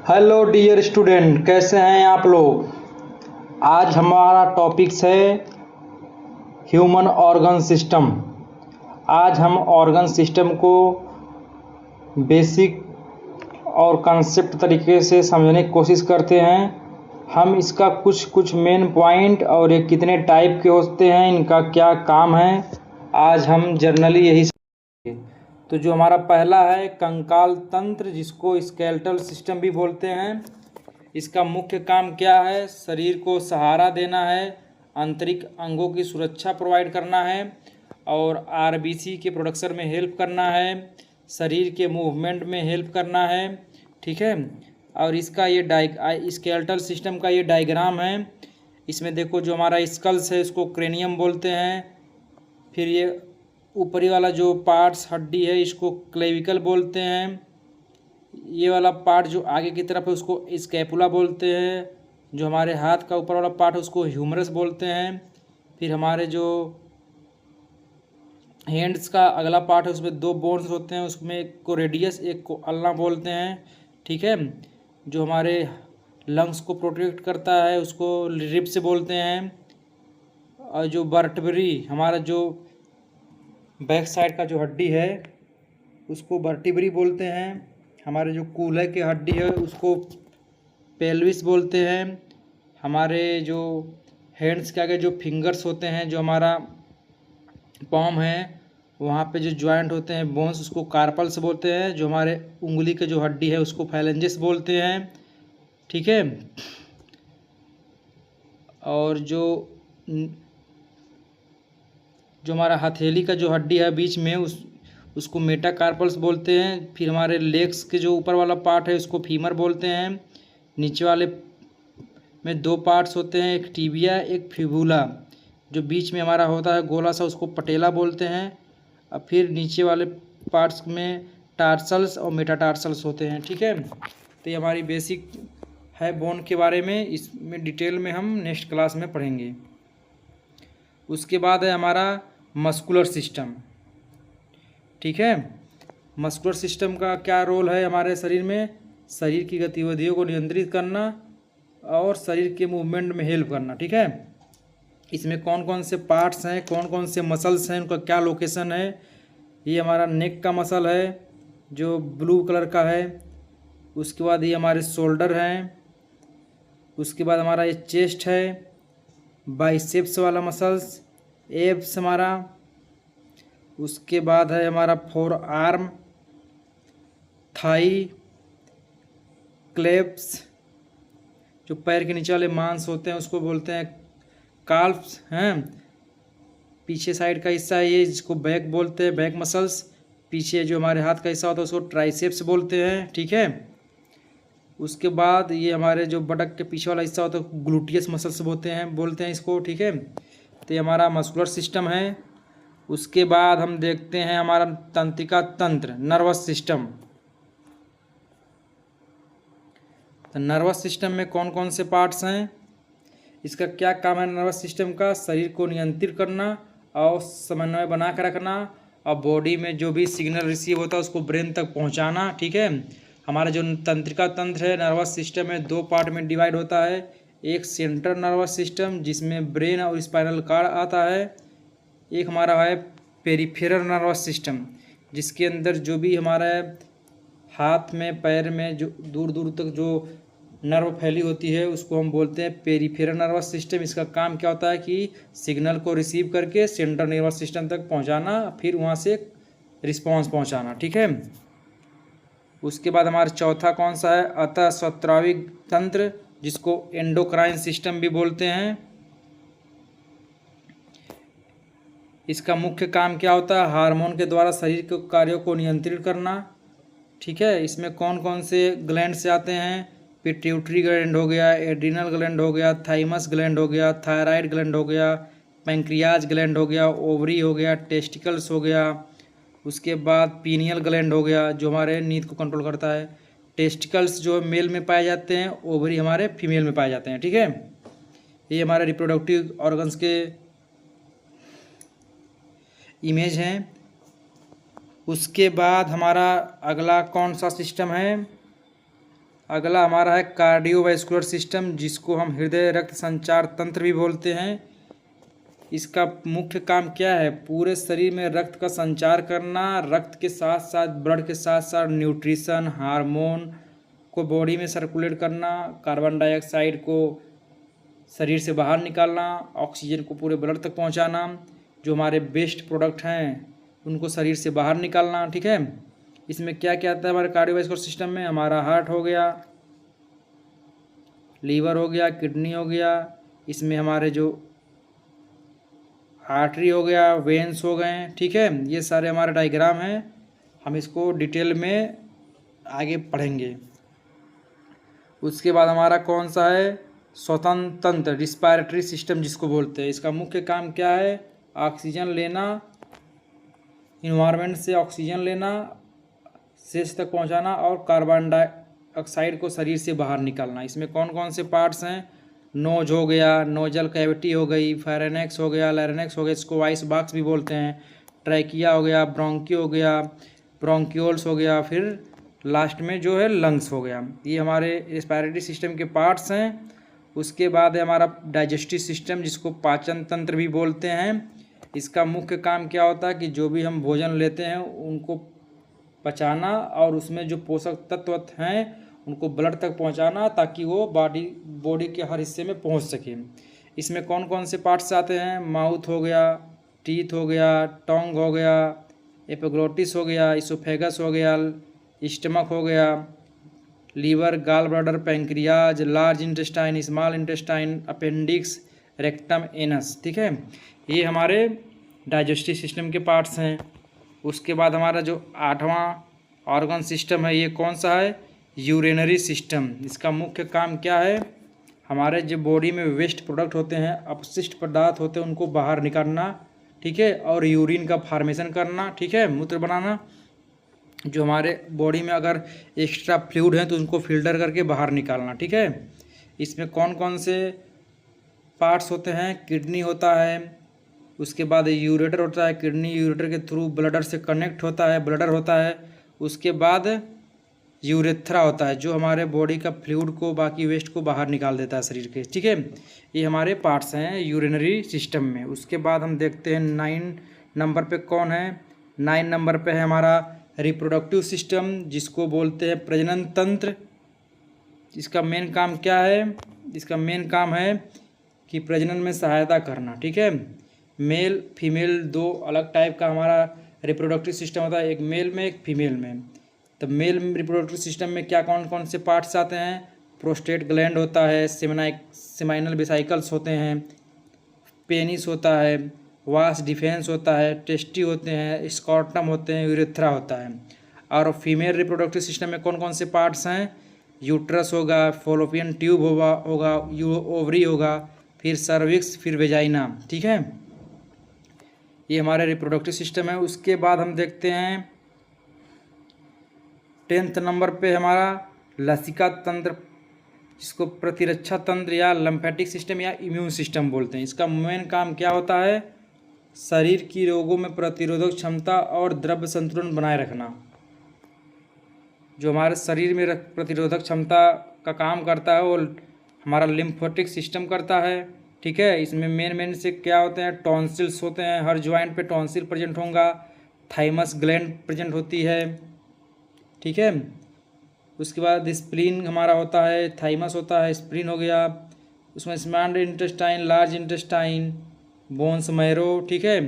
Hello dear student, कैसे हैं आप लोग। आज हमारा टॉपिक्स है ह्यूमन ऑर्गन सिस्टम। आज हम ऑर्गन सिस्टम को बेसिक और कंसेप्ट तरीके से समझने की कोशिश करते हैं। हम इसका कुछ मेन पॉइंट और ये कितने टाइप के होते हैं, इनका क्या काम है, आज हम जनरली यही। तो जो हमारा पहला है कंकाल तंत्र, जिसको स्केलेटल सिस्टम भी बोलते हैं। इसका मुख्य काम क्या है? शरीर को सहारा देना है, आंतरिक अंगों की सुरक्षा प्रोवाइड करना है और आरबीसी के प्रोडक्शन में हेल्प करना है, शरीर के मूवमेंट में हेल्प करना है। ठीक है। और इसका ये स्केलेटल सिस्टम का ये डायग्राम है। इसमें देखो, जो हमारा स्कल्स है उसको क्रेनियम बोलते हैं। फिर ये ऊपरी वाला जो पार्ट्स हड्डी है इसको क्लेविकल बोलते हैं। ये वाला पार्ट जो आगे की तरफ है उसको स्कैपुला बोलते हैं। जो हमारे हाथ का ऊपर वाला पार्ट है उसको ह्यूमरस बोलते हैं। फिर हमारे जो हैंड्स का अगला पार्ट है उसमें दो बोन्स होते हैं, उसमें एक को रेडियस एक को अल्ना बोलते हैं। ठीक है। जो हमारे लंग्स को प्रोटेक्ट करता है उसको रिब्स बोलते हैं। और जो वर्टेब्री, हमारा जो बैक साइड का जो हड्डी है उसको वर्टेब्री बोलते हैं। हमारे जो कूल्हे की हड्डी है उसको पेल्विस बोलते हैं। हमारे जो हैंड्स के आगे जो फिंगर्स होते हैं, जो हमारा पॉम है वहाँ पे जो जॉइंट होते हैं बोन्स, उसको कार्पल्स बोलते हैं। जो हमारे उंगली के जो हड्डी है उसको फैलेंजेस बोलते हैं। ठीक है। और जो हमारा हथेली का जो हड्डी है बीच में उसको मेटाकार्पल्स बोलते हैं। फिर हमारे लेग्स के जो ऊपर वाला पार्ट है उसको फीमर बोलते हैं। नीचे वाले में दो पार्ट्स होते हैं, एक टीबिया एक फिबुला। जो बीच में हमारा होता है गोला सा उसको पटेला बोलते हैं। और फिर नीचे वाले पार्ट्स में टार्सल्स और मेटाटार्सल्स होते हैं। ठीक है। तो ये हमारी बेसिक है बोन के बारे में। इसमें डिटेल में हम नेक्स्ट क्लास में पढ़ेंगे। उसके बाद है हमारा मस्कुलर सिस्टम। ठीक है। मस्कुलर सिस्टम का क्या रोल है हमारे शरीर में? शरीर की गतिविधियों को नियंत्रित करना और शरीर के मूवमेंट में हेल्प करना। ठीक है। इसमें कौन कौन से पार्ट्स हैं, कौन कौन से मसल्स हैं, उनका क्या लोकेशन है? ये हमारा नेक का मसल है जो ब्लू कलर का है। उसके बाद ये हमारे शोल्डर हैं। उसके बाद हमारा ये चेस्ट है, बाइसेप्स वाला मसल्स, एब्स हमारा। उसके बाद है हमारा फोर आर्म, थाई, क्लेप्स। जो पैर के नीचे वाले मांस होते हैं उसको बोलते हैं काल्फ्स हैं। पीछे साइड का हिस्सा है ये, जिसको बैक बोलते हैं, बैक मसल्स। पीछे जो हमारे हाथ का हिस्सा होता है उसको ट्राइसेप्स बोलते हैं। ठीक है। उसके बाद ये हमारे जो बटक के पीछे वाला हिस्सा होता है ग्लूटियस मसल्स बोलते हैं इसको। ठीक है। तो ये हमारा मस्कुलर सिस्टम है। उसके बाद हम देखते हैं हमारा तंत्रिका तंत्र, नर्वस सिस्टम। तो नर्वस सिस्टम में कौन कौन से पार्ट्स हैं? इसका क्या काम है नर्वस सिस्टम का? शरीर को नियंत्रित करना और समन्वय बना कर रखना और बॉडी में जो भी सिग्नल रिसीव होता है उसको ब्रेन तक पहुंचाना। ठीक है। हमारा जो तंत्रिका तंत्र है नर्वस सिस्टम में दो पार्ट में डिवाइड होता है। एक सेंट्रल नर्वस सिस्टम जिसमें ब्रेन और स्पाइनल कार्ड आता है। एक हमारा है पेरिफेरल नर्वस सिस्टम, जिसके अंदर जो भी हमारा हाथ में पैर में जो दूर दूर तक जो नर्व फैली होती है उसको हम बोलते हैं पेरिफेरल नर्वस सिस्टम। इसका काम क्या होता है कि सिग्नल को रिसीव करके सेंट्रल नर्वस सिस्टम तक पहुंचाना, फिर वहां से रिस्पांस पहुंचाना। ठीक है। उसके बाद हमारा चौथा कौन सा है? अंतःस्रावी तंत्र, जिसको एंडोक्राइन सिस्टम भी बोलते हैं। इसका मुख्य काम क्या होता है? हार्मोन के द्वारा शरीर के कार्यों को नियंत्रित करना। ठीक है। इसमें कौन कौन से ग्लैंड से आते हैं? पिट्यूटरी ग्लैंड हो गया, एड्रिनल ग्लैंड हो गया, थाइमस ग्लैंड हो गया, थायराइड ग्लैंड हो गया, पैंक्रियाज ग्लैंड हो गया, ओवरी हो गया, टेस्टिकल्स हो गया। उसके बाद पीनियल ग्लैंड हो गया जो हमारे नींद को कंट्रोल करता है। टेस्टिकल्स जो मेल में पाए जाते हैं, ओवरी हमारे फीमेल में पाए जाते हैं। ठीक है। ये हमारे रिप्रोडक्टिव ऑर्गन्स के इमेज हैं। उसके बाद हमारा अगला कौन सा सिस्टम है? अगला हमारा है कार्डियोवैस्कुलर सिस्टम, जिसको हम हृदय रक्त संचार तंत्र भी बोलते हैं। इसका मुख्य काम क्या है? पूरे शरीर में रक्त का संचार करना, रक्त के साथ साथ ब्लड के साथ साथ न्यूट्रिशन हार्मोन को बॉडी में सर्कुलेट करना, कार्बन डाइऑक्साइड को शरीर से बाहर निकालना, ऑक्सीजन को पूरे ब्लड तक पहुंचाना, जो हमारे वेस्ट प्रोडक्ट हैं उनको शरीर से बाहर निकालना। ठीक है, इसमें क्या क्या आता है हमारे कार्डियोवैस्कुलर सिस्टम में? हमारा हार्ट हो गया, लीवर हो गया, किडनी हो गया, इसमें हमारे जो आर्टरी हो गया, वेन्स हो गए। ठीक है, ये सारे हमारे डायग्राम हैं, हम इसको डिटेल में आगे पढ़ेंगे। उसके बाद हमारा कौन सा है? श्वसन तंत्र, रिस्पायरेटरी सिस्टम जिसको बोलते हैं। इसका मुख्य काम क्या है? ऑक्सीजन लेना, इन्वायरमेंट से ऑक्सीजन लेना, शेष तक पहुंचाना और कार्बन डाइऑक्साइड को शरीर से बाहर निकालना। इसमें कौन कौन से पार्ट्स हैं? नोज हो गया, नोजल कैविटी हो गई, फेरेनेक्स हो गया, लैरिनेक्स हो गया, इसको वॉइस बॉक्स भी बोलते हैं, ट्रैकिया हो गया, ब्रोंकी हो गया, ब्रोंक्यूल्स हो गया, फिर लास्ट में जो है लंग्स हो गया। ये हमारे रेस्पिरेटरी सिस्टम के पार्ट्स हैं। उसके बाद है हमारा डाइजेस्टिव सिस्टम, जिसको पाचन तंत्र भी बोलते हैं। इसका मुख्य काम क्या होता है कि जो भी हम भोजन लेते हैं उनको पचाना और उसमें जो पोषक तत्व हैं उनको ब्लड तक पहुंचाना, ताकि वो बॉडी के हर हिस्से में पहुंच सके। इसमें कौन कौन से पार्ट्स आते हैं? माउथ हो गया, टीथ हो गया, टोंग हो गया, एपिग्लोटिस हो गया, इसोफेगस हो गया, स्टमक हो गया, liver, gall bladder, pancreas, large intestine, small intestine, appendix, rectum, anus. ठीक है, ये हमारे डाइजेस्टिव सिस्टम के पार्ट्स हैं। उसके बाद हमारा जो 8वां ऑर्गन सिस्टम है, ये कौन सा है? Urinary system. इसका मुख्य काम क्या है? हमारे जो बॉडी में वेस्ट प्रोडक्ट होते हैं, अपशिष्ट पदार्थ होते हैं, उनको बाहर निकालना। ठीक है, और यूरिन का फॉर्मेशन करना। ठीक है, मूत्र बनाना। जो हमारे बॉडी में अगर एक्स्ट्रा फ्लूइड है तो उनको फिल्टर करके बाहर निकालना। ठीक है, इसमें कौन कौन से पार्ट्स होते हैं? किडनी होता है, उसके बाद यूरेटर होता है, किडनी यूरेटर के थ्रू ब्लडर से कनेक्ट होता है, ब्लडर होता है। उसके बाद यूरेथ्रा होता है, जो हमारे बॉडी का फ्लूइड को, बाकी वेस्ट को बाहर निकाल देता है शरीर के। ठीक है, ये हमारे पार्ट्स हैं यूरिनरी सिस्टम में। उसके बाद हम देखते हैं 9 नंबर पे कौन है? 9 नंबर पे है हमारा रिप्रोडक्टिव सिस्टम, जिसको बोलते हैं प्रजनन तंत्र। इसका मेन काम क्या है? इसका मेन काम है कि प्रजनन में सहायता करना। ठीक है, मेल फीमेल दो अलग टाइप का हमारा रिप्रोडक्टिव सिस्टम होता है, एक मेल में एक फीमेल में। तो मेल रिप्रोडक्टिव सिस्टम में क्या कौन कौन से पार्ट्स आते हैं? प्रोस्टेट ग्लैंड होता है, सेमाइनल वेसिकल्स होते हैं, पेनिस होता है, वास डिफेंस होता है, टेस्टी होते हैं, स्कॉर्टम होते हैं, यूरेथ्रा होता है। और फीमेल रिप्रोडक्टिव सिस्टम में कौन कौन से पार्ट्स हैं? यूट्रस होगा, फॉलोपियन ट्यूब होगा, ओवरी होगा, फिर सर्विक्स, फिर वेजाइना। ठीक है, ये हमारे रिप्रोडक्टिव सिस्टम है। उसके बाद हम देखते हैं 10th नंबर पे हमारा लसिका तंत्र, जिसको प्रतिरक्षा तंत्र या लम्फेटिक सिस्टम या इम्यून सिस्टम बोलते हैं। इसका मेन काम क्या होता है? शरीर की रोगों में प्रतिरोधक क्षमता और द्रव्य संतुलन बनाए रखना। जो हमारे शरीर में प्रतिरोधक क्षमता का काम करता है वो हमारा लिम्फेटिक सिस्टम करता है। ठीक है, इसमें मेन से क्या होते हैं? टॉन्सिल्स होते हैं, हर ज्वाइंट पे टॉन्सिल प्रेजेंट होगा, थाइमस ग्लैंड प्रेजेंट होती है। ठीक है, उसके बाद स्प्लीन हमारा होता है, थाइमस होता है, स्प्लीन हो गया, उसमें small intestine, large intestine, bones marrow. ठीक है,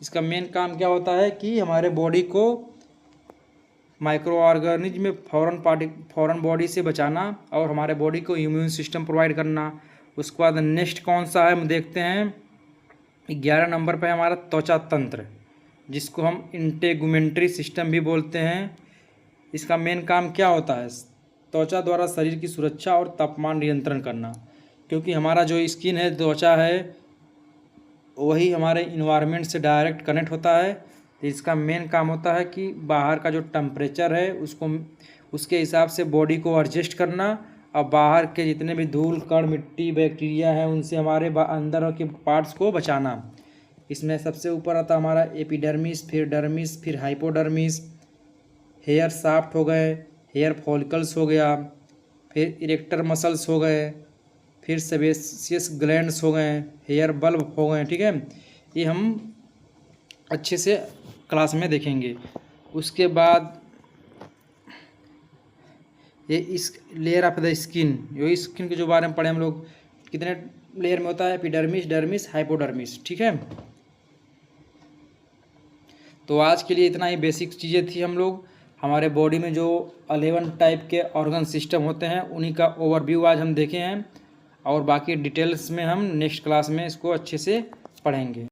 इसका मेन काम क्या होता है कि हमारे बॉडी को माइक्रो ऑर्गेनिज्म में फौरन बॉडी से बचाना और हमारे बॉडी को इम्यून सिस्टम प्रोवाइड करना। उसके बाद नेक्स्ट कौन सा है हम देखते हैं 11 नंबर पे हमारा त्वचा तंत्र, जिसको हम इंटेगुमेंट्री सिस्टम भी बोलते हैं। इसका मेन काम क्या होता है? त्वचा द्वारा शरीर की सुरक्षा और तापमान नियंत्रण करना, क्योंकि हमारा जो स्किन है, त्वचा है, वही हमारे इन्वायरमेंट से डायरेक्ट कनेक्ट होता है। तो इसका मेन काम होता है कि बाहर का जो टेम्परेचर है उसको उसके हिसाब से बॉडी को एडजस्ट करना और बाहर के जितने भी धूल कण, मिट्टी, बैक्टीरिया हैं उनसे हमारे अंदर के पार्ट्स को बचाना। इसमें सबसे ऊपर आता हमारा एपिडर्मिस, फिर डर्मिस, फिर हाइपोडर्मिस। हेयर शाफ्ट हो गए, हेयर फॉलिकल्स हो गया, फिर इरेक्टर मसल्स हो गए, फिर सेबेसियस ग्लैंड्स हो गए, हेयर बल्ब हो गए। ठीक है, ये हम अच्छे से क्लास में देखेंगे। उसके बाद ये इस लेयर ऑफ द स्किन, जो स्किन के जो बारे में पढ़े हम लोग, कितने लेयर में होता है, एपिडर्मिस, डर्मिस, हाइपोडर्मिस। ठीक है, तो आज के लिए इतना ही बेसिक चीज़ें थी। हम लोग हमारे बॉडी में जो 11 टाइप के ऑर्गन सिस्टम होते हैं उन्हीं का ओवरव्यू आज हम देखे हैं, और बाकी डिटेल्स में हम नेक्स्ट क्लास में इसको अच्छे से पढ़ेंगे।